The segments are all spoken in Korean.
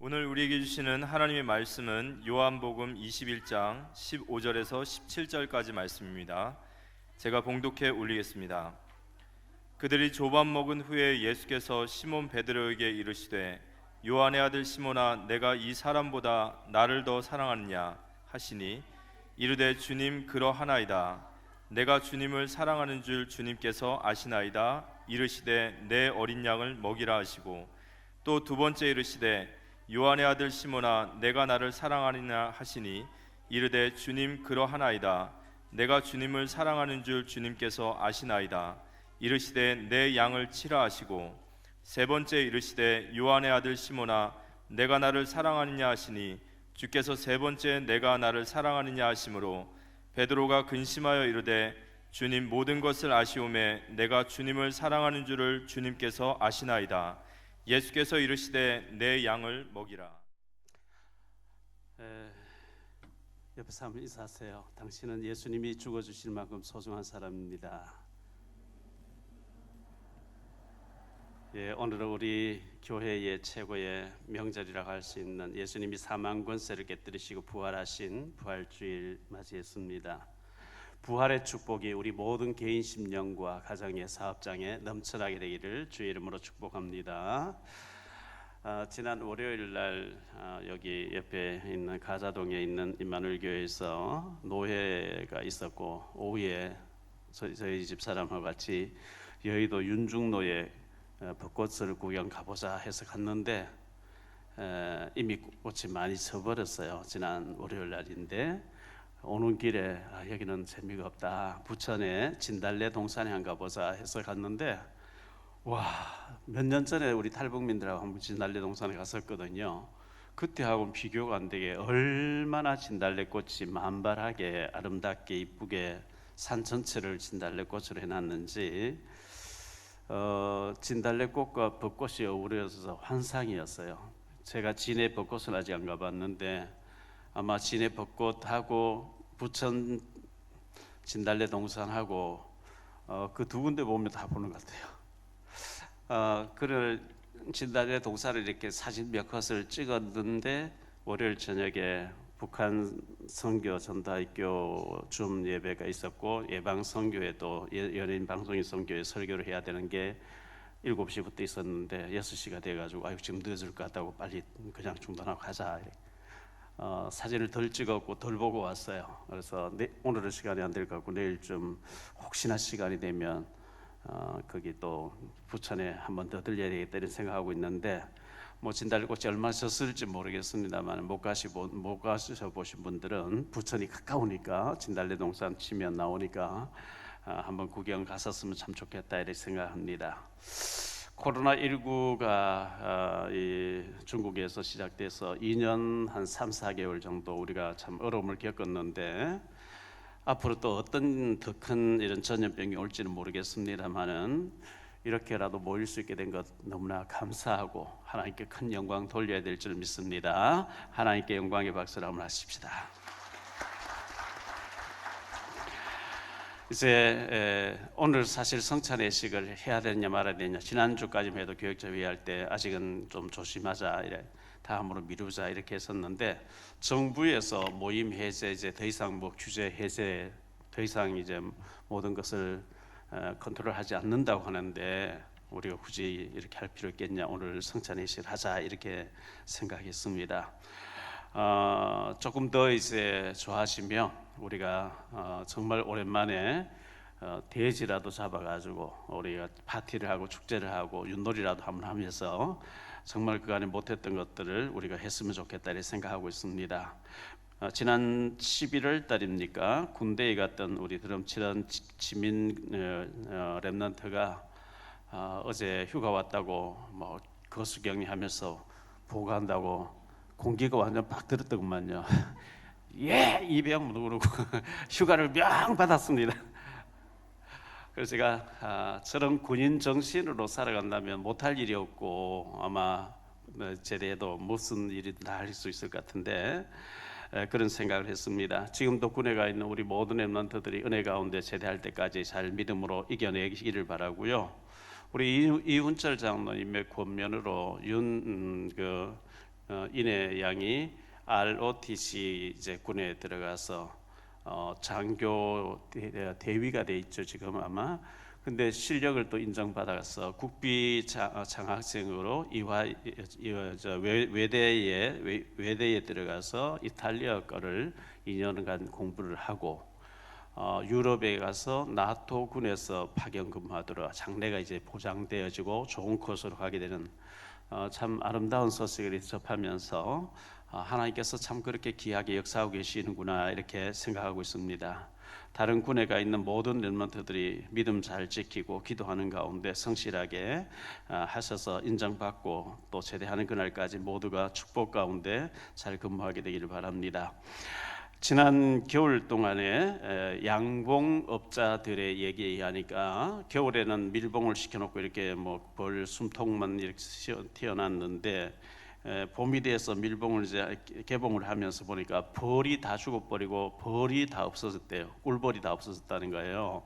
오늘 우리에게 주시는 하나님의 말씀은 요한복음 21장 15절에서 17절까지 말씀입니다. 제가 봉독해 올리겠습니다. 그들이 조밥 먹은 후에 예수께서 시몬 베드로에게 이르시되 요한의 아들 시몬아 내가 이 사람보다 나를 더 사랑하느냐 하시니 이르되 주님 그러하나이다. 내가 주님을 사랑하는 줄 주님께서 아시나이다. 이르시되 내 어린 양을 먹이라 하시고 또 두 번째 이르시되 요한의 아들 시몬아 내가 나를 사랑하느냐 하시니 이르되 주님 그러하나이다. 내가 주님을 사랑하는 줄 주님께서 아시나이다. 이르시되 내 양을 치라 하시고 세 번째 이르시되 요한의 아들 시몬아 내가 나를 사랑하느냐 하시니 주께서 세 번째 내가 나를 사랑하느냐 하시므로 베드로가 근심하여 이르되 주님 모든 것을 아시오매 내가 주님을 사랑하는 줄을 주님께서 아시나이다. 예수께서 이르시되 내 양을 먹이라. 옆에 사람 인사하세요. 당신은 예수님이 죽어주실 만큼 소중한 사람입니다. 오늘은 우리 교회의 최고의 명절이라고 할 수 있는 예수님이 사망 권세를 깨뜨리시고 부활하신 부활주일 맞이했습니다. 부활의 축복이 우리 모든 개인 심령과 가정의 사업장에 넘쳐나게 되기를 주의 이름으로 축복합니다. 지난 월요일 날 여기 옆에 있는 가자동에 있는 임마누엘 교회에서 노회가 있었고 오후에 저희 집 사람과 같이 여의도 윤중로에 벚꽃을 구경 가보자 해서 갔는데 이미 꽃이 많이 져버렸어요. 지난 월요일 날인데 오는 길에 여기는 재미가 없다. 부천에 진달래 동산에 한번 가보자 해서 갔는데 몇 년 전에 우리 탈북민들하고 한번 진달래 동산에 갔었거든요. 그때하고는 비교가 안 되게 얼마나 진달래 꽃이 만발하게 아름답게 이쁘게 산 전체를 진달래 꽃으로 해놨는지 진달래 꽃과 벚꽃이 어우러져서 환상이었어요. 제가 진해 벚꽃은 아직 안 가봤는데 아마 진해 벚꽃하고 부천 진달래 동산하고 그 두 군데 보면 다 보는 것 같아요. 그를 진달래 동산을 이렇게 사진 몇 컷을 찍었는데 월요일 저녁에 북한 선교 전도학교 줌 예배가 있었고 예방 선교에도 연예인 방송인 선교에 설교를 해야 되는 게 7시부터 있었는데 6시가 돼가지고 지금 늦을 것 같다고 빨리 그냥 중단하고 가자. 사진을 덜 찍었고 덜 보고 왔어요. 그래서 오늘은 시간이 안 될 것 같고 내일쯤 혹시나 시간이 되면 거기 또 부천에 한 번 더 들려야 되겠다 이런 생각하고 있는데 진달래꽃이 얼마나 졌을지 모르겠습니다만 못 가셔보신 분들은 부천이 가까우니까 진달래 동산 치면 나오니까 한번 구경 갔었으면 참 좋겠다 이렇게 생각합니다. 코로나19가 중국에서 시작돼서 2년 한 3, 4개월 정도 우리가 참 어려움을 겪었는데 앞으로 또 어떤 더 큰 이런 전염병이 올지는 모르겠습니다만은 이렇게라도 모일 수 있게 된 것 너무나 감사하고 하나님께 큰 영광 돌려야 될 줄 믿습니다. 하나님께 영광의 박수를 한번 하십시다. 이제 오늘 사실 성찬 예식을 해야 되느냐 말아야 되느냐 지난주까지만 해도 교역자 회의할 때 아직은 좀 조심하자 이래 다음으로 미루자 이렇게 했었는데 정부에서 모임 해제 이제 더 이상 규제 해제 더 이상 이제 모든 것을 컨트롤하지 않는다고 하는데 우리가 굳이 이렇게 할 필요 있겠냐 오늘 성찬 예식을 하자 이렇게 생각했습니다. 조금 더 이제 좋아하시면 우리가 정말 오랜만에 돼지라도 잡아가지고 우리가 파티를 하고 축제를 하고 윷놀이라도 한번 하면서 정말 그간에 못했던 것들을 우리가 했으면 좋겠다 이렇게 생각하고 있습니다. 지난 11월 달입니까 군대에 갔던 우리 드럼 치던 지민 랩런트가 어제 휴가 왔다고 거수격리하면서 보고한다고 공기가 완전 팍 들었더구만요. 예, 이병 그러고 휴가를 명 받았습니다. 그래서 제가 저런 군인 정신으로 살아간다면 못할 일이 없고 아마 제대해도 무슨 일이든 다 할 수 있을 것 같은데 그런 생각을 했습니다. 지금도 군에 가 있는 우리 모든 랩런트들이 은혜 가운데 제대할 때까지 잘 믿음으로 이겨내기를 바라고요. 우리 이훈철 장로님의 권면으로 인해 양이 ROTC 이제 군에 들어가서 장교 대위가 돼 있죠 지금 아마. 근데 실력을 또 인정받아서 국비 장학생으로 외대에 들어가서 이탈리아어를 2년간 공부를 하고 유럽에 가서 나토 군에서 파견 근무하도록 장래가 이제 보장되어지고 좋은 코스로 가게 되는 참 아름다운 소식을 접하면서 하나님께서 참 그렇게 귀하게 역사하고 계시는구나 이렇게 생각하고 있습니다. 다른 군에 가 있는 모든 렘넌트들이 믿음 잘 지키고 기도하는 가운데 성실하게 하셔서 인정받고 또 제대하는 그날까지 모두가 축복 가운데 잘 근무하게 되기를 바랍니다. 지난 겨울 동안에 양봉업자들의 얘기에 하니까 겨울에는 밀봉을 시켜놓고 이렇게 뭐 벌 숨통만 이렇게 튀어났는데 봄이 돼서 밀봉을 이제 개봉을 하면서 보니까 벌이 다 죽어버리고 벌이 다 없어졌대요. 꿀벌이 다 없어졌다는 거예요.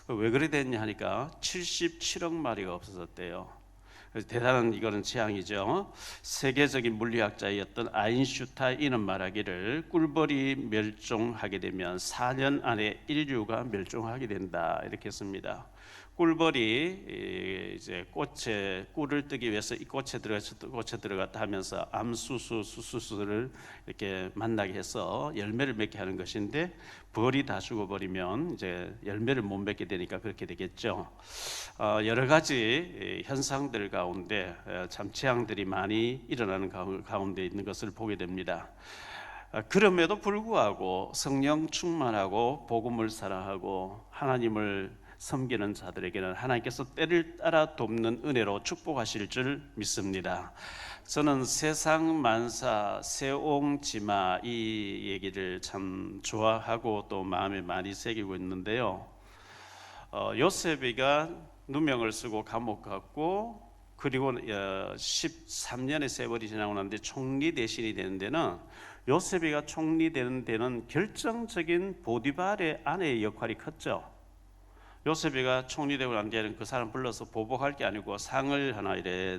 왜 그래 됐냐 하니까 77억 마리가 없어졌대요. 대단한 이거는 재앙이죠. 세계적인 물리학자였던 아인슈타인은 말하기를 꿀벌이 멸종하게 되면 4년 안에 인류가 멸종하게 된다 이렇게 했습니다. 꿀벌이 이제 꽃에 꿀을 뜨기 위해서 이 꽃에 들어갔다 하면서 암수수를 이렇게 만나게 해서 열매를 맺게 하는 것인데 벌이 다 죽어버리면 이제 열매를 못 맺게 되니까 그렇게 되겠죠. 여러 가지 현상들 가운데 참 재앙들이 많이 일어나는 가운데 있는 것을 보게 됩니다. 그럼에도 불구하고 성령 충만하고 복음을 사랑하고 하나님을 섬기는 자들에게는 하나님께서 때를 따라 돕는 은혜로 축복하실 줄 믿습니다. 저는 세상 만사 세옹지마 이 얘기를 참 좋아하고 또 마음에 많이 새기고 있는데요. 요셉이가 누명을 쓰고 감옥 갔고 그리고 13년의 세월이 지나고 났는데 총리 대신이 되는 데는 요셉이가 총리 되는 데는 결정적인 보디발의 아내의 역할이 컸죠. 요셉이가 총리되고 난 뒤에는 그 사람 불러서 보복할 게 아니고 상을 하나 이래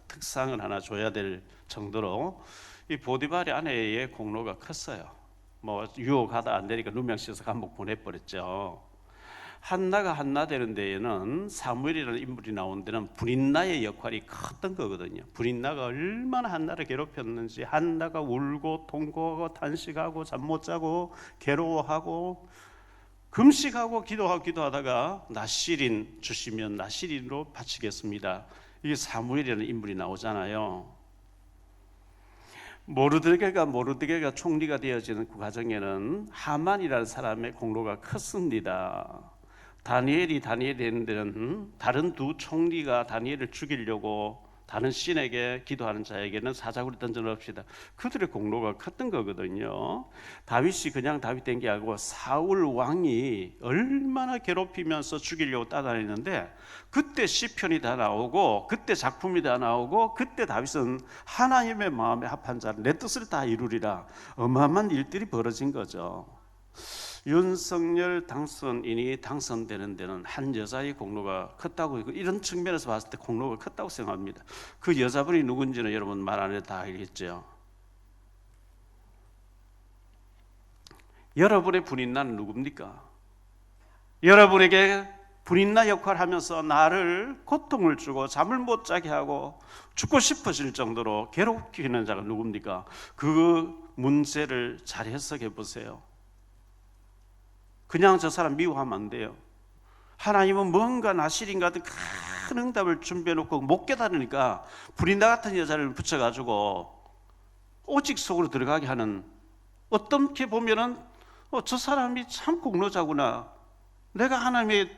특상을 하나 줘야 될 정도로 이 보디발의 아내의 공로가 컸어요. 뭐 유혹하다 안 되니까 누명씌워서 감옥 보내버렸죠. 한나가 한나 되는 데에는 사무엘이라는 인물이 나온 데는 브린나의 역할이 컸던 거거든요. 브린나가 얼마나 한나를 괴롭혔는지 한나가 울고 통곡하고 탄식하고 잠 못 자고 괴로워하고 금식하고 기도하다가 나시린 주시면 나시린으로 바치겠습니다. 이게 사무엘이라는 인물이 나오잖아요. 모르드게가 총리가 되어지는 그 과정에는 하만이라는 사람의 공로가 컸습니다. 다니엘이 되는 데는 다른 두 총리가 다니엘을 죽이려고 다른 신에게 기도하는 자에게는 사자굴에 던져놓읍시다. 그들의 공로가 컸던 거거든요. 다윗이 그냥 다윗 된 게 아니고 사울 왕이 얼마나 괴롭히면서 죽이려고 따다니는데 그때 시편이 다 나오고 그때 작품이 다 나오고 그때 다윗은 하나님의 마음에 합한 자는 내 뜻을 다 이루리라 어마어마한 일들이 벌어진 거죠. 윤석열 당선인이 당선되는 데는 한 여자의 공로가 컸다고 이런 측면에서 봤을 때 공로가 컸다고 생각합니다. 그 여자분이 누군지는 여러분 말 안 해도 다 알겠죠. 여러분의 분인나는 누굽니까? 여러분에게 분인나 역할을 하면서 나를 고통을 주고 잠을 못 자게 하고 죽고 싶어질 정도로 괴롭히는 자가 누굽니까? 그 문제를 잘 해석해 보세요. 그냥 저 사람 미워하면 안 돼요. 하나님은 뭔가 나시린 같은 큰 응답을 준비해놓고 못 깨달으니까 브린다 같은 여자를 붙여가지고 오직 속으로 들어가게 하는, 어떻게 보면은 저 사람이 참 공로자구나, 내가 하나님의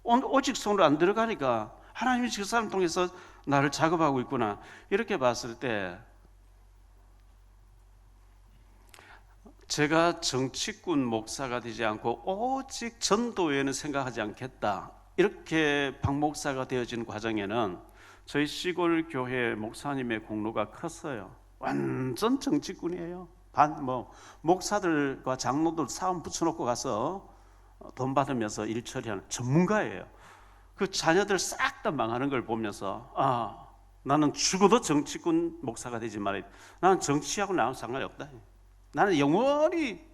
오직 속으로 안 들어가니까 하나님이 그 사람 통해서 나를 작업하고 있구나, 이렇게 봤을 때 제가 정치꾼 목사가 되지 않고 오직 전도 외에는 생각하지 않겠다, 이렇게 박 목사가 되어지는 과정에는 저희 시골 교회 목사님의 공로가 컸어요. 완전 정치꾼이에요. 목사들과 장로들 사원 붙여놓고 가서 돈 받으면서 일 처리하는 전문가예요. 그 자녀들 싹 다 망하는 걸 보면서 나는 죽어도 정치꾼 목사가 되지 말아야 돼. 나는 정치하고는 아무 상관이 없다. 나는 영원히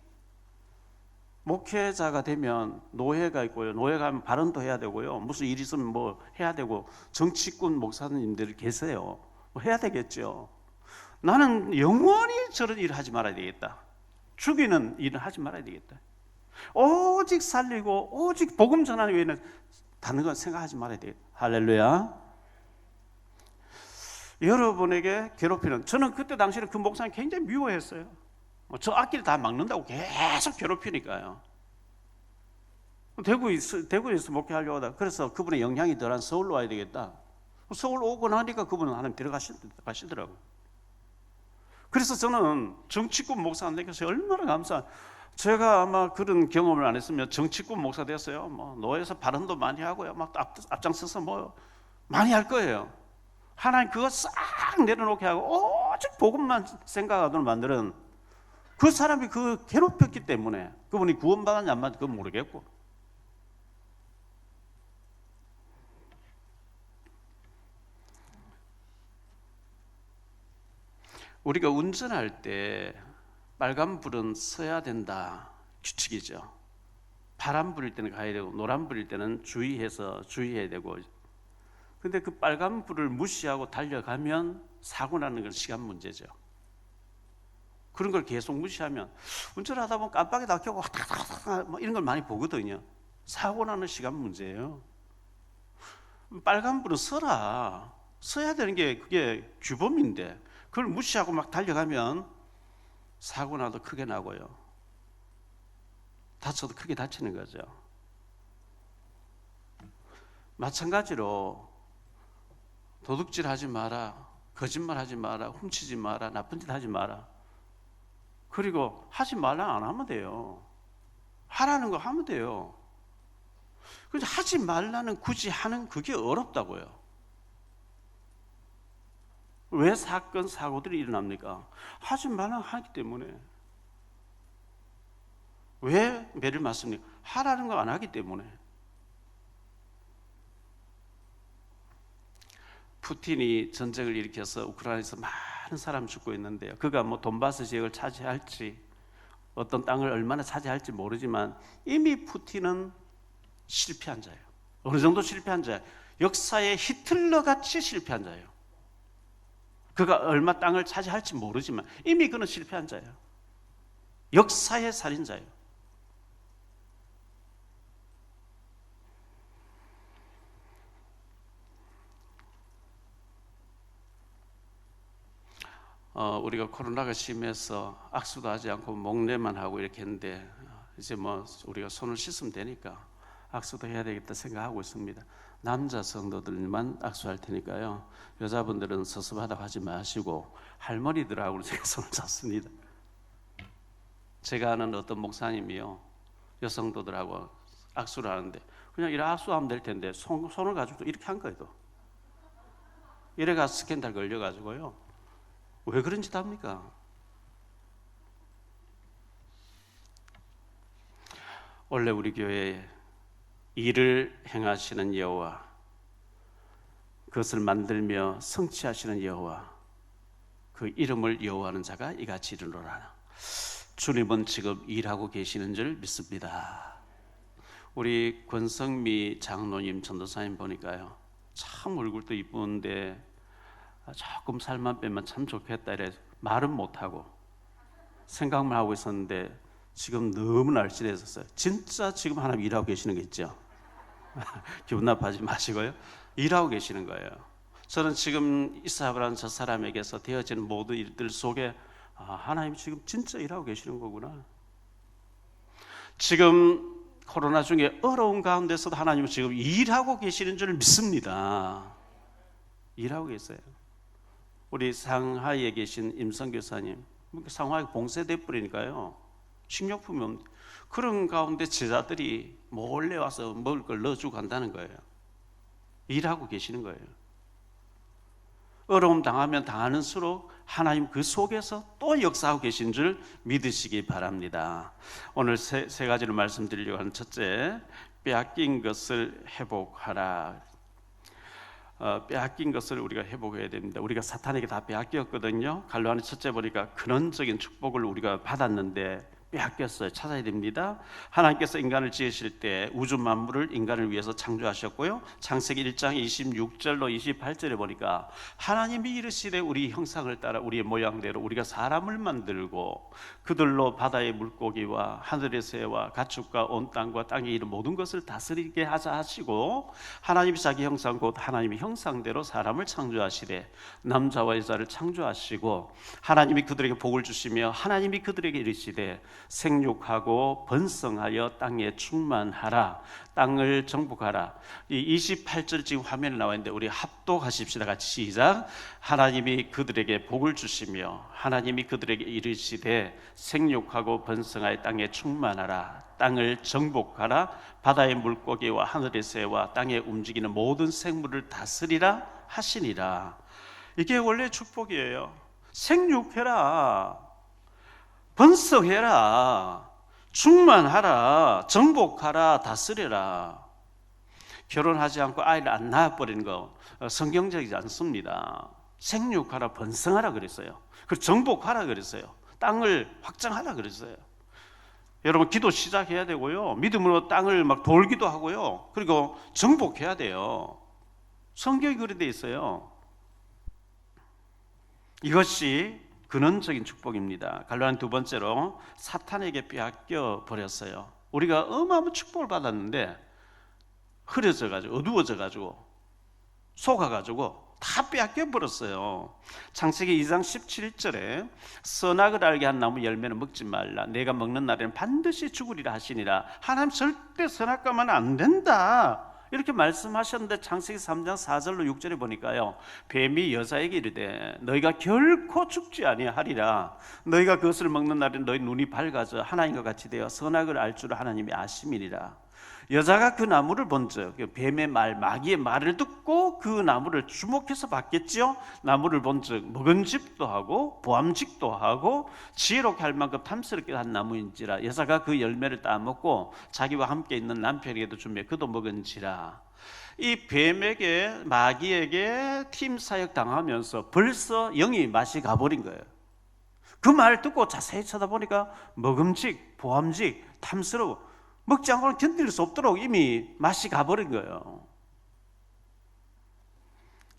목회자가 되면 노예가 있고요. 노예가 하면 발언도 해야 되고요. 무슨 일 있으면 뭐 해야 되고, 정치꾼 목사님들 계세요. 뭐 해야 되겠죠. 나는 영원히 저런 일을 하지 말아야 되겠다. 죽이는 일을 하지 말아야 되겠다. 오직 살리고 오직 복음 전하는 외에는 다른 건 생각하지 말아야 되겠다. 할렐루야. 여러분에게 괴롭히는, 저는 그때 당시에는 그 목사님 굉장히 미워했어요. 저 악기를 다 막는다고 계속 괴롭히니까요. 대구에서 목회하려고 하다. 그래서 그분의 영향이 덜한 서울로 와야 되겠다. 서울 오고 나니까 그분은 하나님 데려가시더라고요. 그래서 저는 정치꾼 목사 안 되겠어요. 얼마나 감사. 제가 아마 그런 경험을 안 했으면 정치꾼 목사 됐어요. 뭐 노예에서 발언도 많이 하고요. 막 앞장서서 뭐 많이 할 거예요. 하나님 그거 싹 내려놓게 하고 오직 복음만 생각하도록 만드는 그 사람이 그 괴롭혔기 때문에 그분이 구원받았냐 안 받았냐 그건 모르겠고, 우리가 운전할 때 빨간불은 서야 된다 규칙이죠. 파란 불일 때는 가야 되고 노란 불일 때는 주의해야 되고, 근데 그 빨간불을 무시하고 달려가면 사고 나는 건 시간 문제죠. 그런 걸 계속 무시하면 운전하다 보면 깜빡이 다 켜고 뭐 이런 걸 많이 보거든요. 사고 나는 시간 문제예요. 빨간불은 서야 되는 게 그게 규범인데 그걸 무시하고 막 달려가면 사고 나도 크게 나고요. 다쳐도 크게 다치는 거죠. 마찬가지로 도둑질 하지 마라, 거짓말 하지 마라, 훔치지 마라, 나쁜 짓 하지 마라. 그리고 하지 말라 안 하면 돼요. 하라는 거 하면 돼요. 근데 하지 말라는 굳이 하는 그게 어렵다고요. 왜 사건 사고들이 일어납니까? 하지 말라는 하기 때문에. 왜 매를 맞습니까? 하라는 거 안 하기 때문에. 푸틴이 전쟁을 일으켜서 우크라이나에서 많은 사람 죽고 있는데요. 그가 뭐 돈바스 지역을 차지할지 어떤 땅을 얼마나 차지할지 모르지만 이미 푸틴은 실패한 자예요. 어느 정도 실패한 자예요. 역사의 히틀러 같이 실패한 자예요. 그가 얼마 땅을 차지할지 모르지만 이미 그는 실패한 자예요. 역사의 살인자예요. 우리가 코로나가 심해서 악수도 하지 않고 목례만 하고 이렇게 했는데 이제 뭐 우리가 손을 씻으면 되니까 악수도 해야 되겠다 생각하고 있습니다. 남자 성도들만 악수할 테니까요. 여자분들은 섭섭하다고 하지 마시고 할머니들하고는 제가 손을 잡습니다. 제가 아는 어떤 목사님이요, 여성도들하고 악수를 하는데 그냥 이렇게 악수하면 될 텐데 손을 가지고 이렇게 한 거예요. 이래가 스캔들 걸려가지고요. 왜 그런 짓 합니까? 원래 우리 교회에 일을 행하시는 여호와, 그것을 만들며 성취하시는 여호와, 그 이름을 여호와하는 자가 이같이 이르노라. 주님은 지금 일하고 계시는 줄 믿습니다. 우리 권성미 장로님 전도사님 보니까요, 참 얼굴도 이쁜데 조금 살만 빼면 참 좋겠다 이래 말은 못하고 생각만 하고 있었는데 지금 너무 날씬해졌어요. 진짜 지금 하나님 일하고 계시는 게 있죠. 기분 나빠하지 마시고요. 일하고 계시는 거예요. 저는 지금 이사브라는 저 사람에게서 되어지는 모든 일들 속에 하나님 지금 진짜 일하고 계시는 거구나. 지금 코로나 중에 어려운 가운데서도 하나님은 지금 일하고 계시는 줄 믿습니다. 일하고 계세요. 우리 상하이에 계신 임성 교사님, 상하이 봉쇄돼 버리니까요, 식료품이 없는 그런 가운데 제자들이 몰래 와서 먹을 걸 넣어주고 간다는 거예요. 일하고 계시는 거예요. 어려움 당하면 당하는 수록 하나님 그 속에서 또 역사하고 계신 줄 믿으시기 바랍니다. 오늘 세 가지를 말씀드리려고 하는 첫째, 빼앗긴 것을 회복하라. 빼앗긴 것을 우리가 회복해야 됩니다. 우리가 사탄에게 다 빼앗겼거든요. 갈로아는 첫째 보니까 근원적인 축복을 우리가 받았는데 빼앗겼어요. 찾아야 됩니다. 하나님께서 인간을 지으실 때 우주 만물을 인간을 위해서 창조하셨고요. 창세기 1장 26절로 28절에 보니까 하나님이 이르시되 우리 형상을 따라 우리의 모양대로 우리가 사람을 만들고 그들로 바다의 물고기와 하늘의 새와 가축과 온 땅과 땅에 이른 모든 것을 다스리게 하자 하시고 하나님이 자기 형상 곧 하나님의 형상대로 사람을 창조하시되 남자와 여자를 창조하시고 하나님이 그들에게 복을 주시며 하나님이 그들에게 이르시되 생육하고 번성하여 땅에 충만하라 땅을 정복하라. 이 28절 지금 화면에 나와 있는데 우리 합독하십시다. 같이 시작. 하나님이 그들에게 복을 주시며 하나님이 그들에게 이르시되 생육하고 번성하여 땅에 충만하라 땅을 정복하라 바다의 물고기와 하늘의 새와 땅에 움직이는 모든 생물을 다스리라 하시니라. 이게 원래 축복이에요. 생육해라, 번성해라, 충만하라, 정복하라, 다스려라. 결혼하지 않고 아이를 안 낳아버리는 거 성경적이지 않습니다. 생육하라, 번성하라 그랬어요. 그리고 정복하라 그랬어요. 땅을 확장하라 그랬어요. 여러분 기도 시작해야 되고요. 믿음으로 땅을 막 돌기도 하고요. 그리고 정복해야 돼요. 성경이 그렇게 돼 있어요. 이것이 근원적인 축복입니다. 갈로안 두 번째로 사탄에게 빼앗겨 버렸어요. 우리가 어마어마한 축복을 받았는데 흐려져 가지고 어두워져 가지고 속아 가지고 다 빼앗겨 버렸어요. 창세기 2장 17절에 선악을 알게 한 나무 열매는 먹지 말라 내가 먹는 날에는 반드시 죽으리라 하시니라. 하나님 절대 선악과만 안 된다 이렇게 말씀하셨는데 창세기 3장 4절로 6절에 보니까요 뱀이 여자에게 이르되 너희가 결코 죽지 아니하리라 너희가 그것을 먹는 날엔 너희 눈이 밝아져 하나님과 같이 되어 선악을 알 줄 하나님이 아심이니라. 여자가 그 나무를 본즉 뱀의 말 마귀의 말을 듣고 그 나무를 주목해서 봤겠지요. 나무를 본즉 먹은집도 하고 보암직도 하고 지혜롭게 할 만큼 탐스럽게 한 나무인지라 여자가 그 열매를 따먹고 자기와 함께 있는 남편에게도 주며 그도 먹은지라. 이 뱀에게 마귀에게 팀 사역 당하면서 벌써 영이 맛이 가버린 거예요. 그 말 듣고 자세히 쳐다보니까 먹음직 보암직 탐스러워 먹지 않고는 견딜 수 없도록 이미 맛이 가버린 거예요.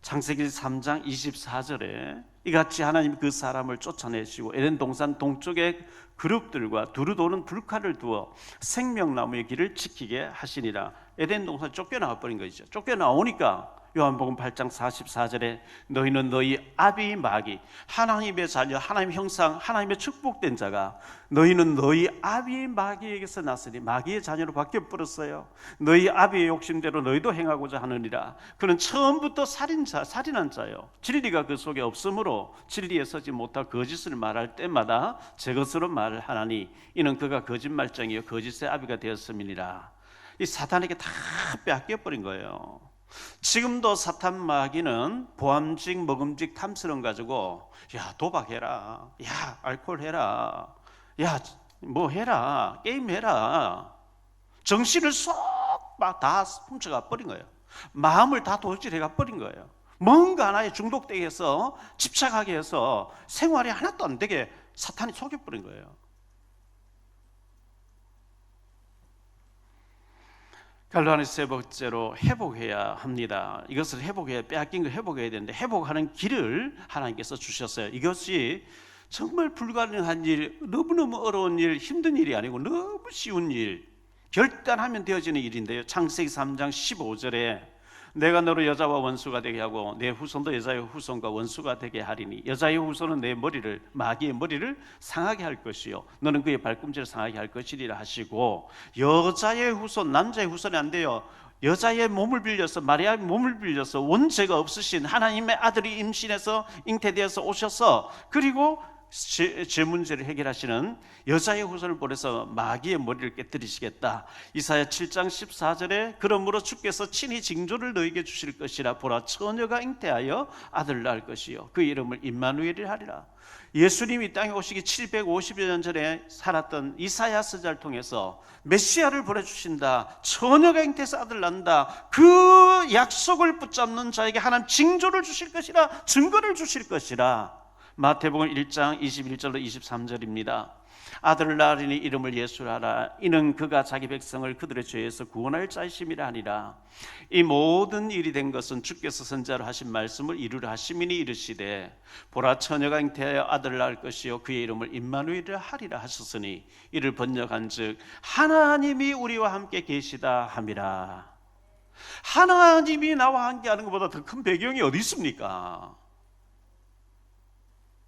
창세기 3장 24절에 이같이 하나님이 그 사람을 쫓아내시고 에덴 동산 동쪽에 그룹들과 두루 도는 불칼을 두어 생명나무의 길을 지키게 하시니라. 에덴 동산 쫓겨나와 버린 거죠. 쫓겨나오니까 요한복음 8장 44절에 너희는 너희 아비 마귀 하나님의 자녀 하나님의 형상 하나님의 축복된 자가 너희는 너희 아비 마귀에게서 났으니 마귀의 자녀로 바뀌어버렸어요. 너희 아비의 욕심대로 너희도 행하고자 하느니라. 그는 처음부터 살인한 자요 진리가 그 속에 없으므로 진리에 서지 못하고 거짓을 말할 때마다 제 것으로 말을 하나니 이는 그가 거짓말쟁이요 거짓의 아비가 되었음이니라. 이 사탄에게 다 빼앗겨버린 거예요. 지금도 사탄 마귀는 보암직 먹음직 탐스러움 가지고 야 도박해라 야 알코올 해라 야 뭐 해라 게임 해라 정신을 쏙 막 다 훔쳐가 버린 거예요. 마음을 다 도질해가 버린 거예요. 뭔가 하나에 중독되게 해서 집착하게 해서 생활이 하나도 안 되게 사탄이 속여버린 거예요. 갈로안의 세 번째로 회복해야 합니다. 이것을 회복해야 빼앗긴 걸 회복해야 되는데 회복하는 길을 하나님께서 주셨어요. 이것이 정말 불가능한 일, 너무너무 어려운 일, 힘든 일이 아니고 너무 쉬운 일, 결단하면 되어지는 일인데요. 창세기 3장 15절에 내가 너를 여자와 원수가 되게 하고 내 후손도 여자의 후손과 원수가 되게 하리니 여자의 후손은 내 머리를 마귀의 머리를 상하게 할 것이요 너는 그의 발꿈치를 상하게 할 것이리라 하시고 여자의 후손 남자의 후손이 안 돼요. 여자의 몸을 빌려서 마리아의 몸을 빌려서 원죄가 없으신 하나님의 아들이 임신해서 잉태되어서 오셔서 그리고 죄 문제를 해결하시는 여자의 후손을 보내서 마귀의 머리를 깨뜨리시겠다. 이사야 7장 14절에 그러므로 주께서 친히 징조를 너에게 주실 것이라. 보라, 처녀가 잉태하여 아들을 낳을 것이요 그 이름을 임마누엘이라 하리라. 예수님이 이 땅에 오시기 750여 년 전에 살았던 이사야 서자를 통해서 메시아를 보내주신다, 처녀가 잉태해서 아들을 낳는다, 그 약속을 붙잡는 자에게 하나님 징조를 주실 것이라, 증거를 주실 것이라. 마태복음 1장 21절로 23절입니다. 아들을 낳으리니 이름을 예수라 하라. 이는 그가 자기 백성을 그들의 죄에서 구원할 자이심이라 하니라. 이 모든 일이 된 것은 주께서 선자로 하신 말씀을 이루려 하심이니 이르시되 보라, 처녀가 잉태하여 아들을 낳을 것이요 그의 이름을 임마누엘이라 하리라 하셨으니 이를 번역한즉 하나님이 우리와 함께 계시다 함이라. 하나님이 나와 함께하는 것보다 더 큰 배경이 어디 있습니까?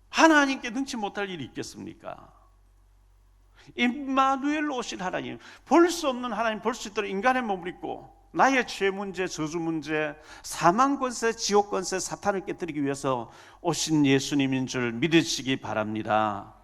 하나님께 능치 못할 일이 있겠습니까? 임마누엘로 오신 하나님, 볼 수 없는 하나님, 볼 수 있도록 인간의 몸을 입고 나의 죄 문제, 저주 문제, 사망 권세, 지옥 권세, 사탄을 깨뜨리기 위해서 오신 예수님인 줄 믿으시기 바랍니다.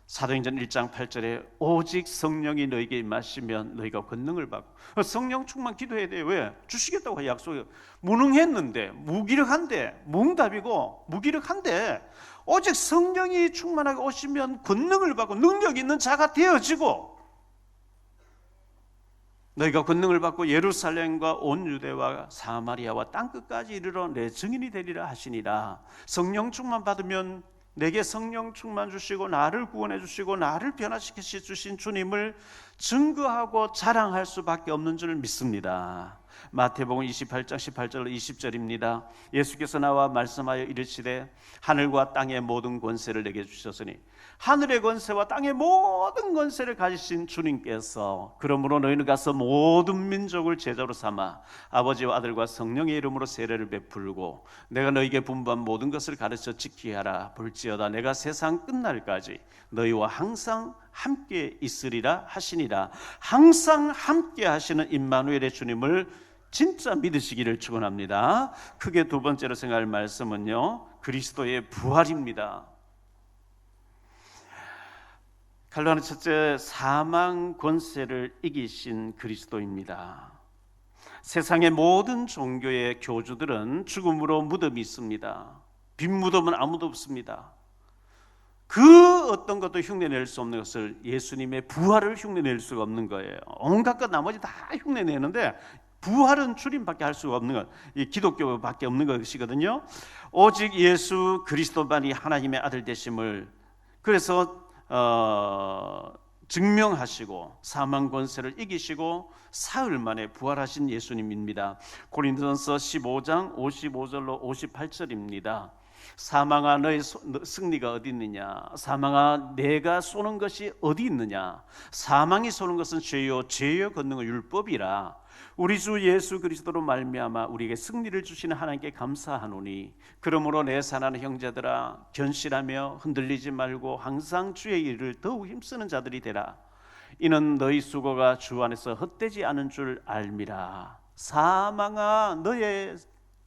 사도행전 1장 8절에 오직 성령이 너에게 임하시면 너희가 권능을 받고, 성령 충만 기도해야 돼요. 왜? 주시겠다고 약속해요. 무능했는데, 무기력한데, 무응답이고 무기력한데 오직 성령이 충만하게 오시면 권능을 받고 능력 있는 자가 되어지고, 너희가 권능을 받고 예루살렘과 온 유대와 사마리아와 땅끝까지 이르러 내 증인이 되리라 하시니라. 성령 충만 받으면 내게 성령 충만 주시고 나를 구원해 주시고 나를 변화시켜 주신 주님을 증거하고 자랑할 수밖에 없는 줄 믿습니다. 마태복음 28장 18절로 20절입니다. 예수께서 나와 말씀하여 이르시되 하늘과 땅의 모든 권세를 내게 주셨으니, 하늘의 권세와 땅의 모든 권세를 가지신 주님께서 그러므로 너희는 가서 모든 민족을 제자로 삼아 아버지와 아들과 성령의 이름으로 세례를 베풀고 내가 너희에게 분부한 모든 것을 가르쳐 지키게 하라. 볼지어다 내가 세상 끝날까지 너희와 항상 함께 있으리라 하시니라. 항상 함께 하시는 임마누엘의 주님을 진짜 믿으시기를 축원합니다. 크게 두 번째로 생각할 말씀은요, 그리스도의 부활입니다. 갈로하는 첫째, 사망 권세를 이기신 그리스도입니다. 세상의 모든 종교의 교주들은 죽음으로 무덤이 있습니다. 빈 무덤은 아무도 없습니다. 그 어떤 것도 흉내낼 수 없는 것을, 예수님의 부활을 흉내낼 수가 없는 거예요. 온갖 것 나머지 다 흉내내는데 부활은 주님밖에 할 수가 없는 것, 이 기독교밖에 없는 것이거든요. 오직 예수 그리스도만이 하나님의 아들 되심을 그래서 증명하시고 사망 권세를 이기시고 사흘 만에 부활하신 예수님입니다. 고린도전서 15장 55절로 58절입니다. 사망아 너의 승리가 어디 있느냐? 사망아 내가 쏘는 것이 어디 있느냐? 사망이 쏘는 것은 죄요 죄의 권능은 율법이라. 우리 주 예수 그리스도로 말미암아 우리에게 승리를 주시는 하나님께 감사하노니, 그러므로 내 사랑하는 형제들아 견실하며 흔들리지 말고 항상 주의 일을 더욱 힘쓰는 자들이 되라. 이는 너희 수고가 주 안에서 헛되지 않은 줄 알미라. 사망아 너의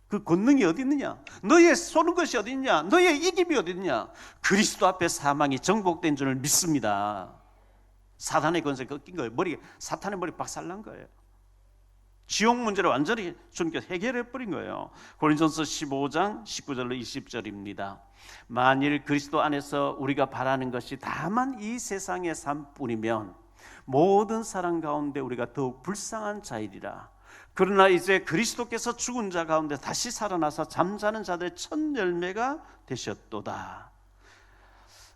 그 권능이 어디 있느냐? 너의 쏘는 것이 어디 있냐? 너의 이김이 어디 있냐? 그리스도 앞에 사망이 정복된 줄을 믿습니다. 사탄의 권세가 꺾인 거예요. 사탄의 머리 박살난 거예요. 지옥 문제를 완전히 주님께서 해결해 버린 거예요. 고린도전서 15장 19절로 20절입니다. 만일 그리스도 안에서 우리가 바라는 것이 다만 이 세상의 삶뿐이면 모든 사람 가운데 우리가 더욱 불쌍한 자이리라. 그러나 이제 그리스도께서 죽은 자 가운데 다시 살아나서 잠자는 자들의 첫 열매가 되셨도다.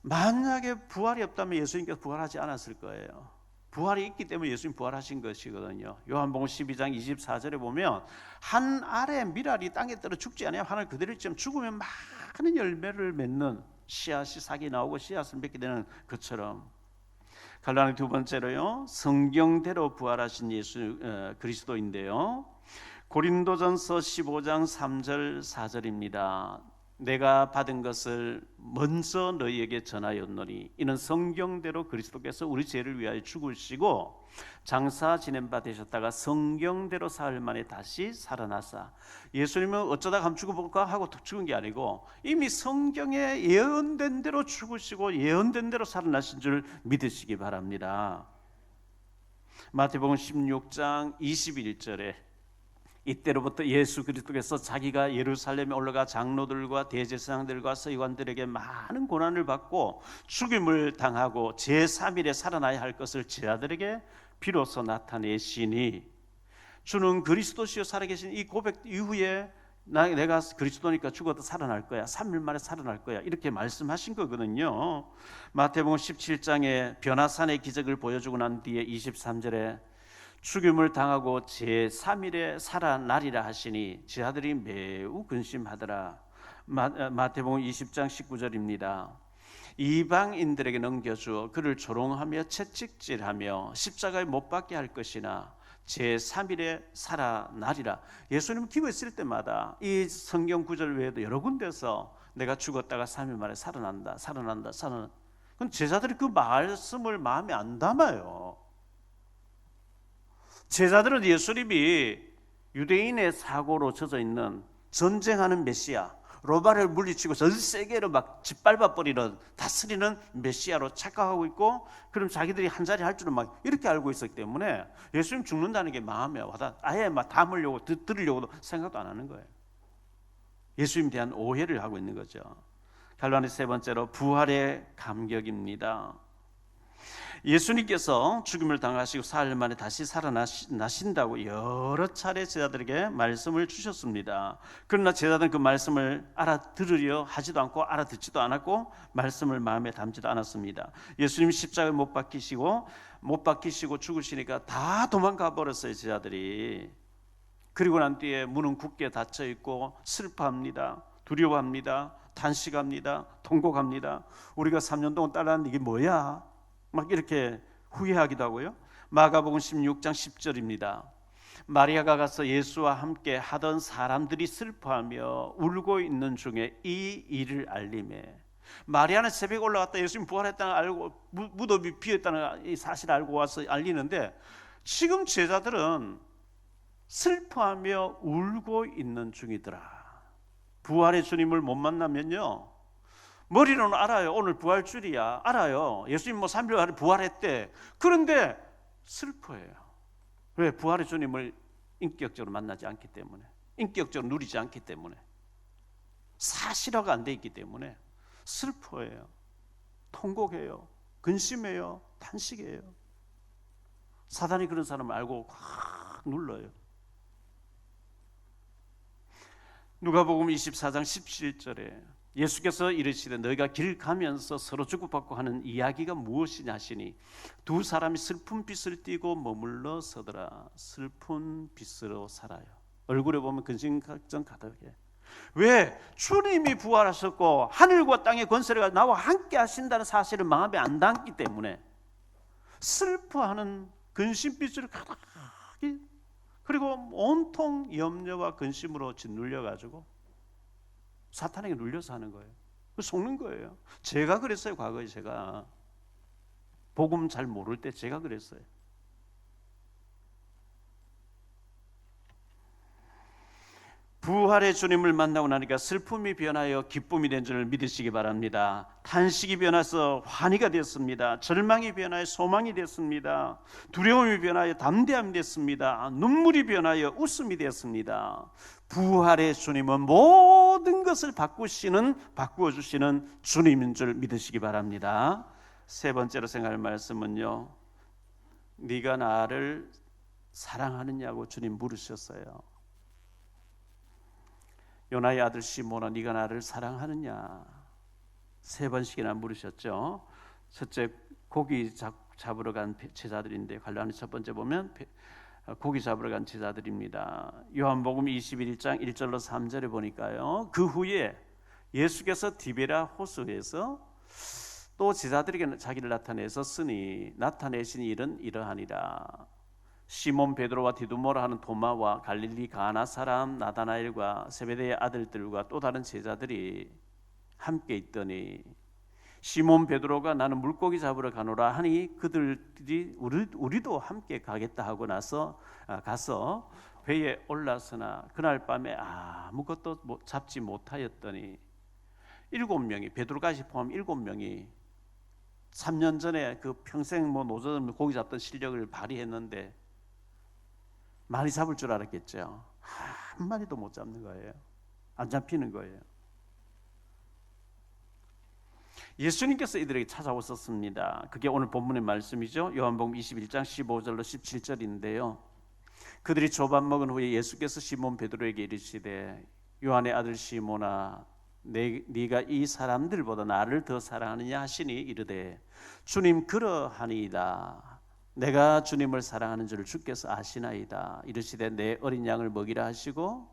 만약에 부활이 없다면 예수님께서 부활하지 않았을 거예요. 부활이 있기 때문에 예수님 부활하신 것이거든요. 요한복음 12장 24절에 보면 한 알의 밀알이 땅에 떨어 죽지 않아요. 하늘 그대로 있지만 죽으면 많은 열매를 맺는, 씨앗이 싹이 나오고 씨앗을 맺게 되는 것처럼, 갈라니 두 번째로요, 성경대로 부활하신 예수 그리스도인데요. 고린도전서 15장 3절 4절입니다. 내가 받은 것을 먼저 너희에게 전하였노니 이는 성경대로 그리스도께서 우리 죄를 위하여 죽으시고 장사 지낸 바 되셨다가 성경대로 사흘 만에 다시 살아나사. 예수님은 어쩌다가 한번 죽어볼까 하고 죽은 게 아니고 이미 성경에 예언된 대로 죽으시고 예언된 대로 살아나신 줄 믿으시기 바랍니다. 마태복음 16장 21절에 이때로부터 예수 그리스도께서 자기가 예루살렘에 올라가 장로들과 대제사장들과 서기관들에게 많은 고난을 받고 죽임을 당하고 제3일에 살아나야 할 것을 제자들에게 비로소 나타내시니 주는 그리스도시요 살아계신 이 고백 이후에 내가 그리스도니까 죽어도 살아날 거야, 3일 만에 살아날 거야, 이렇게 말씀하신 거거든요. 마태복음 17장에 변화산의 기적을 보여주고 난 뒤에 23절에 죽임을 당하고 제3일에 살아나리라 하시니 제자들이 매우 근심하더라. 마태복음 20장 19절입니다. 이방인들에게 넘겨주어 그를 조롱하며 채찍질하며 십자가에 못 박게 할 것이나 제3일에 살아나리라. 예수님 기도했을 때마다 이 성경 구절 외에도 여러 군데서 내가 죽었다가 3일 만에 살아난다. 그럼 제자들이 그 말씀을 마음에 안 담아요. 제자들은 예수님이 유대인의 사고로 젖어 있는 전쟁하는 메시아, 로마를 물리치고 전 세계로 막 짓밟아 버리는 다스리는 메시아로 착각하고 있고, 그럼 자기들이 한 자리 할 줄은 막 이렇게 알고 있었기 때문에 예수님 죽는다는 게 마음에 와닿아 아예 막 담으려고 들으려고도 생각도 안 하는 거예요. 예수님에 대한 오해를 하고 있는 거죠. 결론이 세 번째로 부활의 감격입니다. 예수님께서 죽임을 당하시고 사흘 만에 다시 살아나신다고 여러 차례 제자들에게 말씀을 주셨습니다. 그러나 제자들은 그 말씀을 알아들으려 하지도 않고 알아듣지도 않았고 말씀을 마음에 담지도 않았습니다. 예수님이 십자가에 못 박히시고 죽으시니까 다 도망가 버렸어요, 제자들이. 그리고 난 뒤에 문은 굳게 닫혀 있고 슬퍼합니다. 두려워합니다. 탄식합니다. 통곡합니다. 우리가 3년 동안 따라한 이게 뭐야? 막 이렇게 후회하기도 하고요. 마가복음 16장 10절입니다. 마리아가 가서 예수와 함께 하던 사람들이 슬퍼하며 울고 있는 중에 이 일을 알림해. 마리아는 새벽에 올라갔다 예수님 부활했다는 알고 무덤이 비었다는 이 사실을 알고 와서 알리는데, 지금 제자들은 슬퍼하며 울고 있는 중이더라. 부활의 주님을 못 만나면요, 머리로는 알아요. 오늘 부활주일이야. 알아요. 예수님 3일 만에 부활했대. 그런데 슬퍼해요. 왜? 부활의 주님을 인격적으로 만나지 않기 때문에, 인격적으로 누리지 않기 때문에, 사실화가 안 돼 있기 때문에 슬퍼해요. 통곡해요. 근심해요. 탄식해요. 사단이 그런 사람을 알고 확 눌러요. 누가복음 24장 17절에 예수께서 이르시되 너희가 길 가면서 서로 주고받고 하는 이야기가 무엇이냐 하시니 두 사람이 슬픈 빛을 띠고 머물러 서더라. 슬픈 빛으로 살아요. 얼굴에 보면 근심걱정 가득해. 왜? 주님이 부활하셨고 하늘과 땅의 권세가 나와 함께 하신다는 사실을 마음에 안 담기 때문에 슬퍼하는 근심빛을 가득히, 그리고 온통 염려와 근심으로 짓눌려가지고 사탄에게 눌려서 하는 거예요. 속는 거예요. 제가 그랬어요. 과거에 제가 복음 잘 모를 때 제가 그랬어요. 부활의 주님을 만나고 나니까 슬픔이 변하여 기쁨이 된 줄 믿으시기 바랍니다. 탄식이 변해서 환희가 됐습니다. 절망이 변하여 소망이 됐습니다. 두려움이 변하여 담대함이 됐습니다. 눈물이 변하여 웃음이 됐습니다. 부활의 주님은 모든 것을 바꾸어 주시는 주님인 줄 믿으시기 바랍니다. 세 번째로 생각할 말씀은요, 네가 나를 사랑하느냐고 주님 물으셨어요. 요나의 아들 시몬아, 네가 나를 사랑하느냐? 3번씩이나 물으셨죠. 첫째, 고기 잡으러 간 제자들인데, 관련한 첫 번째 보면 고기 잡으러 간 제자들입니다. 요한복음 21장 1절로 3절에 보니까요, 그 후에 예수께서 디베라 호수에서 또 제자들에게 자기를 나타내신 일은 이러하니라. 시몬 베드로와 디두모라 하는 도마와 갈릴리 가나 사람 나다나엘과 세베대의 아들들과 또 다른 제자들이 함께 있더니 시몬 베드로가 나는 물고기 잡으러 가노라 하니 그들이 우리도 함께 가겠다 하고 나서 가서 배에 올라서나 그날 밤에 아무것도 잡지 못하였더니 7명이 베드로까지 포함 7명이 3년 전에 그 평생 노저들 고기 잡던 실력을 발휘했는데 많이 잡을 줄 알았겠죠. 한 마리도 못 잡는 거예요. 안 잡히는 거예요. 예수님께서 이들에게 찾아오셨습니다. 그게 오늘 본문의 말씀이죠. 요한복음 21장 15절로 17절인데요. 그들이 조반 먹은 후에 예수께서 시몬 베드로에게 이르시되 요한의 아들 시몬아 네가 이 사람들보다 나를 더 사랑하느냐 하시니 이르되 주님 그러하니이다. 내가 주님을 사랑하는 줄을 주께서 아시나이다. 이르시되 내 어린 양을 먹이라 하시고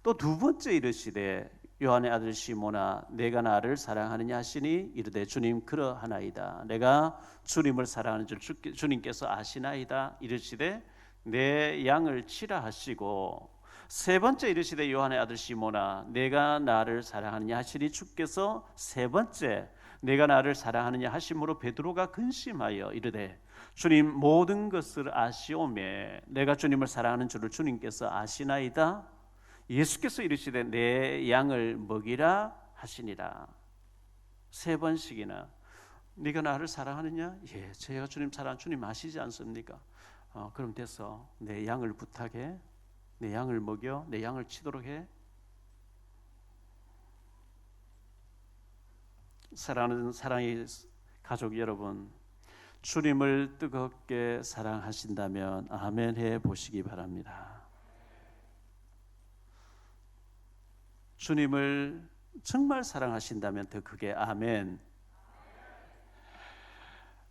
또 두 번째 이르시되 요한의 아들 시몬아 내가 나를 사랑하느냐 하시니 이르되 주님 그러하나이다. 내가 주님을 사랑하는 줄 주님께서 아시나이다. 이르시되 내 양을 치라 하시고 세 번째 이르시되 요한의 아들 시몬아 내가 나를 사랑하느냐 하시니 주께서 세 번째 내가 나를 사랑하느냐 하심으로 베드로가 근심하여 이르되 주님 모든 것을 아시오매 내가 주님을 사랑하는 줄을 주님께서 아시나이다. 예수께서 이르시되 내 양을 먹이라 하시니라. 세 번씩이나 네가 나를 사랑하느냐? 예, 제가 주님 사랑하는 주님 아시지 않습니까? 그럼 됐어. 내 양을 부탁해. 내 양을 먹여. 내 양을 치도록 해. 사랑하는 사랑의 가족 여러분, 주님을 뜨겁게 사랑하신다면 아멘 해 보시기 바랍니다. 주님을 정말 사랑하신다면 더 크게 아멘.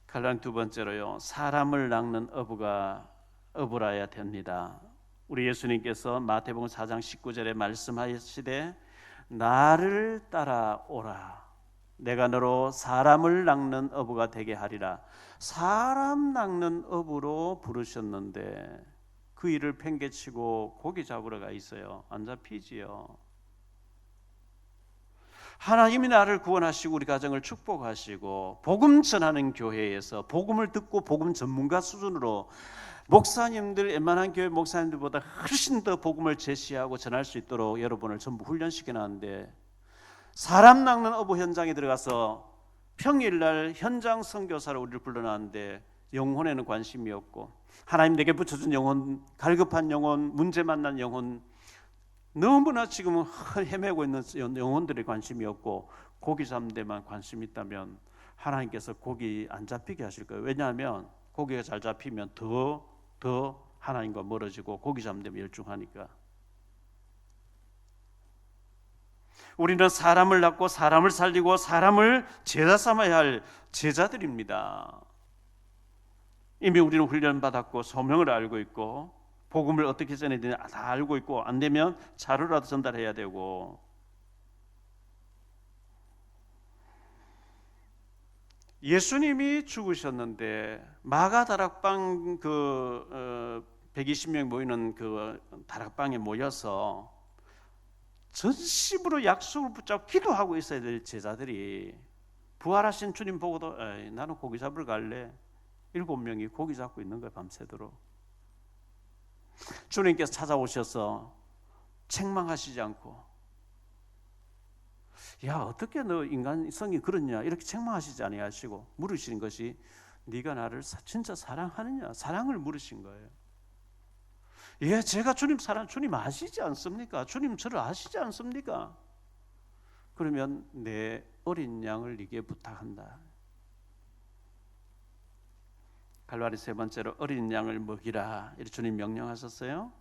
갈랑 두 번째로요. 사람을 낚는 어부라야 됩니다. 우리 예수님께서 마태복음 4장 19절에 말씀하시되 나를 따라오라. 내가 너로 사람을 낚는 어부가 되게 하리라. 사람 낚는 어부로 부르셨는데 그 일을 팽개치고 고기 잡으러 가 있어요. 안 잡히지요. 하나님이 나를 구원하시고 우리 가정을 축복하시고 복음 전하는 교회에서 복음을 듣고 복음 전문가 수준으로 목사님들 웬만한 교회 목사님들보다 훨씬 더 복음을 제시하고 전할 수 있도록 여러분을 전부 훈련시켜놨는데 사람 낚는 어부 현장에 들어가서 평일날 현장 선교사로 우리를 불러놨는데 영혼에는 관심이 없고 하나님 내게 붙여준 영혼, 갈급한 영혼, 문제 만난 영혼 너무나 지금 헤매고 있는 영혼들에 관심이 없고 고기 잡는 데만 관심이 있다면 하나님께서 고기 안 잡히게 하실 거예요. 왜냐하면 고기가 잘 잡히면 더 하나님과 멀어지고 고기 잡는 데 열중하니까. 우리는 사람을 낳고 사람을 살리고 사람을 제자 삼아야 할 제자들입니다. 이미 우리는 훈련받았고 소명을 알고 있고 복음을 어떻게 전해야 되냐 다 알고 있고 안 되면 자료라도 전달해야 되고 예수님이 죽으셨는데 마가다락방 120명 모이는 그 다락방에 모여서 전심으로 약속을 붙잡고 기도하고 있어야 될 제자들이 부활하신 주님 보고도 나는 고기 잡으러 갈래. 7명이 고기 잡고 있는 거예요. 밤새도록. 주님께서 찾아오셔서 책망하시지 않고 야 어떻게 너 인간성이 그렇냐 이렇게 책망하시지 아니하시고 물으시는 것이 네가 나를 진짜 사랑하느냐 사랑을 물으신 거예요. 예, 제가 주님 주님 아시지 않습니까? 주님 저를 아시지 않습니까? 그러면 내 어린 양을 네게 부탁한다. 갈라리 세 번째로 어린 양을 먹이라 이렇게 주님 명령하셨어요.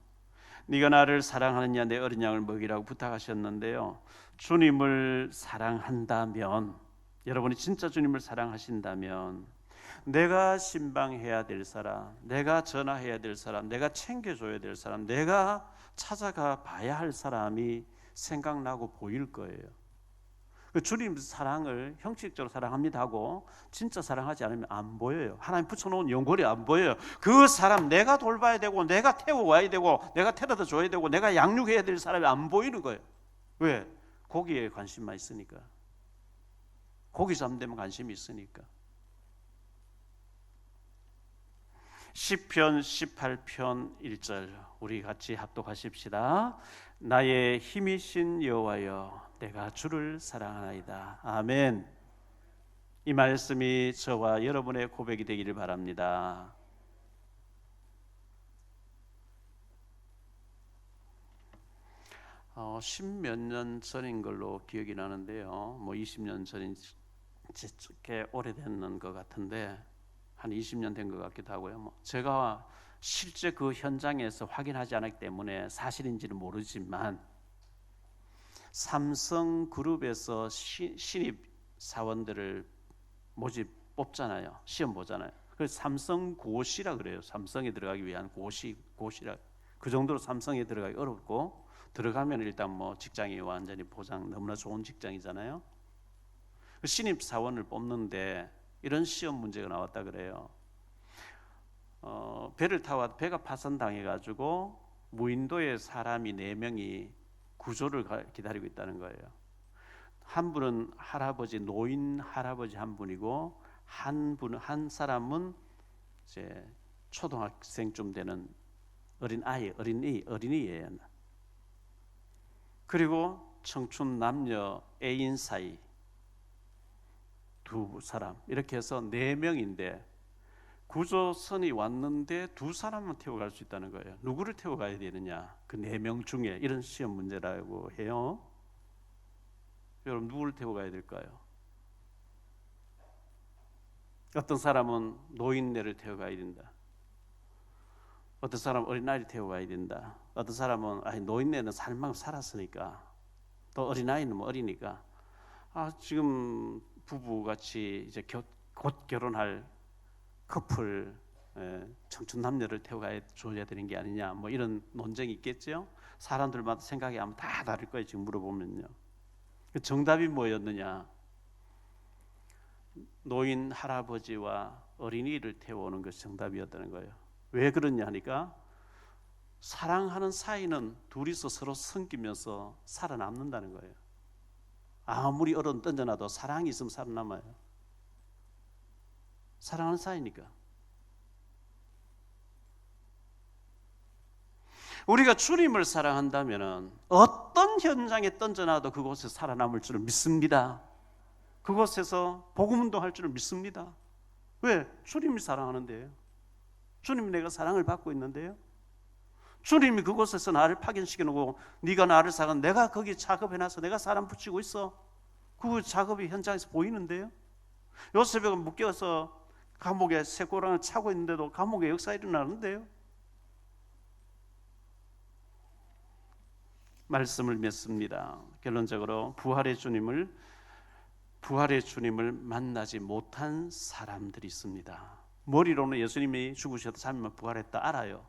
네가 나를 사랑하느냐 내 어린 양을 먹이라고 부탁하셨는데요. 주님을 사랑한다면 여러분이 진짜 주님을 사랑하신다면 내가 신방해야 될 사람, 내가 전화해야 될 사람, 내가 챙겨줘야 될 사람, 내가 찾아가 봐야 할 사람이 생각나고 보일 거예요. 그 주님 사랑을 형식적으로 사랑합니다 하고 진짜 사랑하지 않으면 안 보여요. 하나님 붙여놓은 연골이 안 보여요. 그 사람 내가 돌봐야 되고 내가 태워와야 되고 내가 태워다 줘야 되고 내가 양육해야 될 사람이 안 보이는 거예요. 왜? 고기에 관심만 있으니까. 고기 잡는 관심이 있으니까. 시편 18편 1절 우리 같이 합독하십시다. 나의 힘이신 여호와여 내가 주를 사랑하나이다. 아멘. 이 말씀이 저와 여러분의 고백이 되기를 바랍니다. 십몇 년 전인 걸로 기억이 나는데요. 20년 전인지 꽤 오래된 것 같은데 한 20년 된 것 같기도 하고요. 제가 실제 그 현장에서 확인하지 않았기 때문에 사실인지는 모르지만 삼성그룹에서 신입 사원들을 모집 뽑잖아요. 시험 보잖아요. 그래서 삼성고시라 그래요. 삼성에 들어가기 위한 고시라. 그 정도로 삼성에 들어가기 어렵고 들어가면 일단 직장이 완전히 보장 너무나 좋은 직장이잖아요. 신입 사원을 뽑는데 이런 시험 문제가 나왔다 그래요. 배를 타고 배가 파손당해 가지고 무인도에 사람이 4명이 구조를 기다리고 있다는 거예요. 한 분은 할아버지, 노인 할아버지 한 분이고 한 사람은 이제 초등학생쯤 되는 어린이예요. 그리고 청춘 남녀 애인 사이 두 사람 이렇게 해서 4명인데 구조선이 왔는데 2사람만 태워갈 수 있다는 거예요. 누구를 태워가야 되느냐? 그 4명 중에 이런 시험 문제라고 해요. 여러분 누구를 태워가야 될까요? 어떤 사람은 노인네를 태워가야 된다. 어떤 사람은 어린아이를 태워가야 된다. 어떤 사람은 노인네는 살 만큼 살았으니까 또 어린아이는 어리니까 지금 부부같이 이제 곧 결혼할 커플 청춘 남녀를 태워줘야 되는 게 아니냐 이런 논쟁이 있겠죠. 사람들마다 생각이 아마 다 다를 거예요. 지금 물어보면요. 정답이 뭐였느냐? 노인 할아버지와 어린이를 태워오는 것이 정답이었다는 거예요. 왜 그러냐 하니까 사랑하는 사이는 둘이서 서로 섬기면서 살아남는다는 거예요. 아무리 얼음 던져놔도 사랑이 있으면 살아남아요. 사랑하는 사이니까. 우리가 주님을 사랑한다면 어떤 현장에 던져놔도 그곳에 살아남을 줄을 믿습니다. 그곳에서 복음 운동할 줄을 믿습니다. 왜? 주님이 사랑하는데요. 주님이 내가 사랑을 받고 있는데요. 주님이 그곳에서 나를 파견시켜 놓고 네가 나를 사랑, 내가 거기 작업해놔서 내가 사람 붙이고 있어. 그 작업이 현장에서 보이는데요. 요셉이 묶여서 감옥에 쇠고랑을 차고 있는데도 감옥에 역사가 일어나는데요. 말씀을 맺습니다. 결론적으로 부활의 주님을 만나지 못한 사람들이 있습니다. 머리로는 예수님이 죽으셔도 3일만 부활했다 알아요.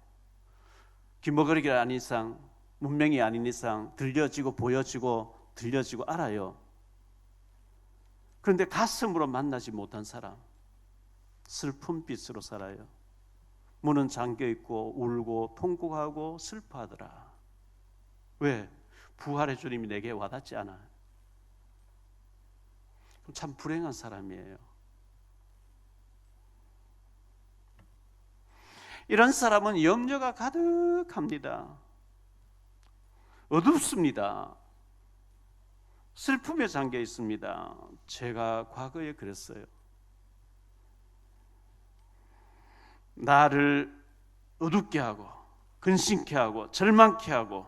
귀머거리가 아닌 이상, 문명이 아닌 이상 들려지고 보여지고 들려지고 알아요. 그런데 가슴으로 만나지 못한 사람, 슬픈 빛으로 살아요. 문은 잠겨 있고 울고 통곡하고 슬퍼하더라. 왜? 부활의 주님이 내게 와닿지 않아. 참 불행한 사람이에요. 이런 사람은 염려가 가득합니다. 어둡습니다. 슬픔에 잠겨 있습니다. 제가 과거에 그랬어요. 나를 어둡게 하고 근심케 하고 절망케 하고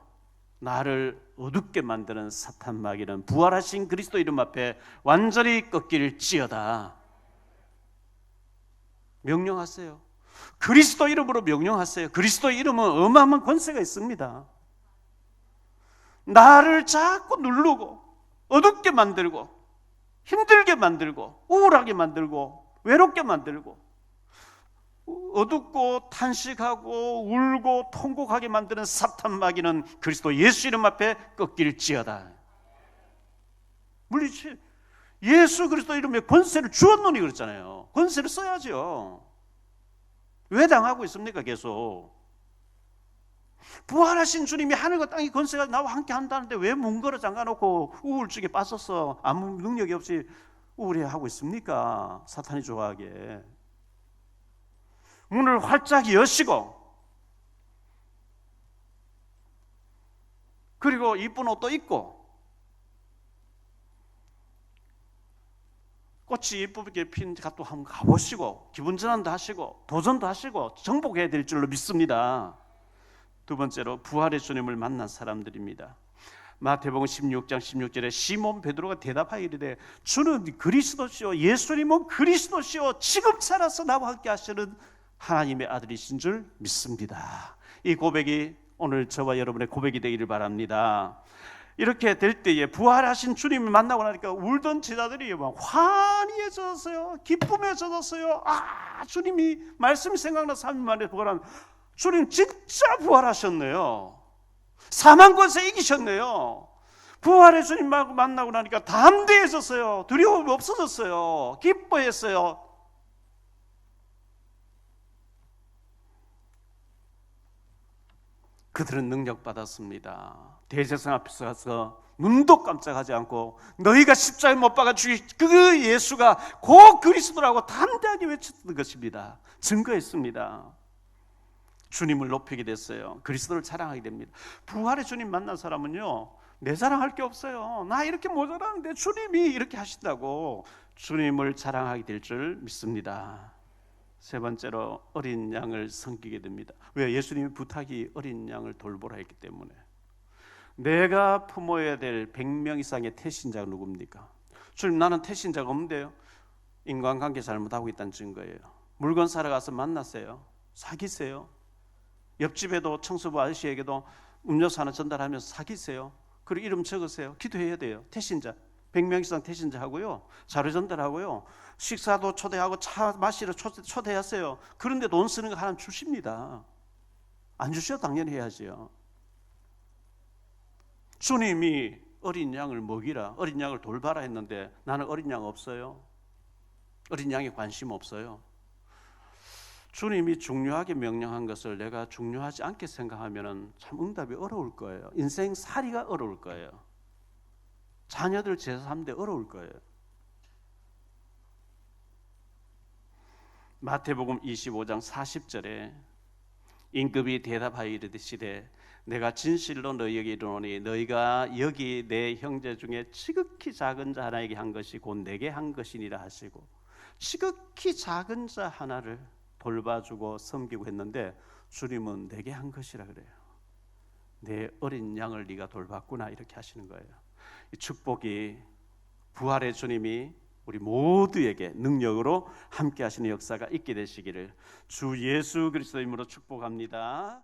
나를 어둡게 만드는 사탄 마귀는 부활하신 그리스도 이름 앞에 완전히 꺾일지어다. 명령하세요. 그리스도 이름으로 명령하세요. 그리스도 이름은 어마어마한 권세가 있습니다. 나를 자꾸 누르고 어둡게 만들고 힘들게 만들고 우울하게 만들고 외롭게 만들고 어둡고 탄식하고 울고 통곡하게 만드는 사탄 마귀는 그리스도 예수 이름 앞에 꺾일지어다. 물리치 예수 그리스도 이름에 권세를 주었노니 그랬잖아요. 권세를 써야죠. 왜 당하고 있습니까? 계속 부활하신 주님이 하늘과 땅의 권세가 나와 함께 한다는데 왜 문거를 잠가놓고 우울증에 빠져서 아무 능력이 없이 우울해하고 있습니까? 사탄이 좋아하게. 문을 활짝 여시고 그리고 이쁜 옷도 입고 꽃이 이쁘게 핀 갓도 한번 가보시고 기분 전환도 하시고 도전도 하시고 정복해야 될 줄로 믿습니다. 두 번째로 부활의 주님을 만난 사람들입니다. 마태복음 16장 16절에 시몬 베드로가 대답하여 이르되 주는 그리스도시요 예수님은 그리스도시요 지금 살아서 나와 함께 하시는 하나님의 아들이신 줄 믿습니다. 이 고백이 오늘 저와 여러분의 고백이 되기를 바랍니다. 이렇게 될 때에 부활하신 주님을 만나고 나니까 울던 제자들이 막 환희에 젖었어요. 기쁨에 젖었어요. 주님이 말씀이 생각나서 3일 만에 부활한 주님 진짜 부활하셨네요. 사망 권세 이기셨네요. 부활의 주님 만나고 나니까 담대해졌어요. 두려움이 없어졌어요. 기뻐했어요. 그들은 능력받았습니다. 대제사장 앞에서 가서 눈도 깜짝하지 않고 너희가 십자가에 못 박아 죽인 그 예수가 곧 그리스도라고 담대하게 외쳤던 것입니다. 증거했습니다. 주님을 높이게 됐어요. 그리스도를 자랑하게 됩니다. 부활의 주님 만난 사람은요, 내 자랑할 게 없어요. 나 이렇게 모자라는데 주님이 이렇게 하신다고 주님을 자랑하게 될 줄 믿습니다. 세 번째로 어린 양을 섬기게 됩니다. 왜? 예수님의 부탁이 어린 양을 돌보라 했기 때문에. 내가 품어야 될 100명 이상의 태신자가 누굽니까? 주님, 나는 태신자가 없는데요. 인간관계 잘못하고 있다는 증거예요. 물건 사러 가서 만났어요. 사귀세요. 옆집에도 청소부 아저씨에게도 음료수 하나 전달하면서 사귀세요. 그리고 이름 적으세요. 기도해야 돼요. 태신자 100명 이상 태신자 하고요, 자료 전달하고요, 식사도 초대하고 차 마시러 초대하세요. 그런데 돈 쓰는 거 하나는 주십니다. 안 주셔도 당연히 해야죠. 주님이 어린 양을 먹이라, 어린 양을 돌봐라 했는데 나는 어린 양 없어요. 어린 양에 관심 없어요. 주님이 중요하게 명령한 것을 내가 중요하지 않게 생각하면 참 응답이 어려울 거예요. 인생 살이가 어려울 거예요. 자녀들 제사하는데 어려울 거예요. 마태복음 25장 40절에 임금이 대답하여 이르시되 내가 진실로 너희에게 이르노니 너희가 여기 내 형제 중에 지극히 작은 자 하나에게 한 것이 곧 내게 한 것이니라 하시고, 지극히 작은 자 하나를 돌봐주고 섬기고 했는데 주님은 내게 한 것이라 그래요. 내 어린 양을 네가 돌봤구나 이렇게 하시는 거예요. 이 축복이 부활의 주님이 우리 모두에게 능력으로 함께 하시는 역사가 있게 되시기를 주 예수 그리스도 이름으로 축복합니다.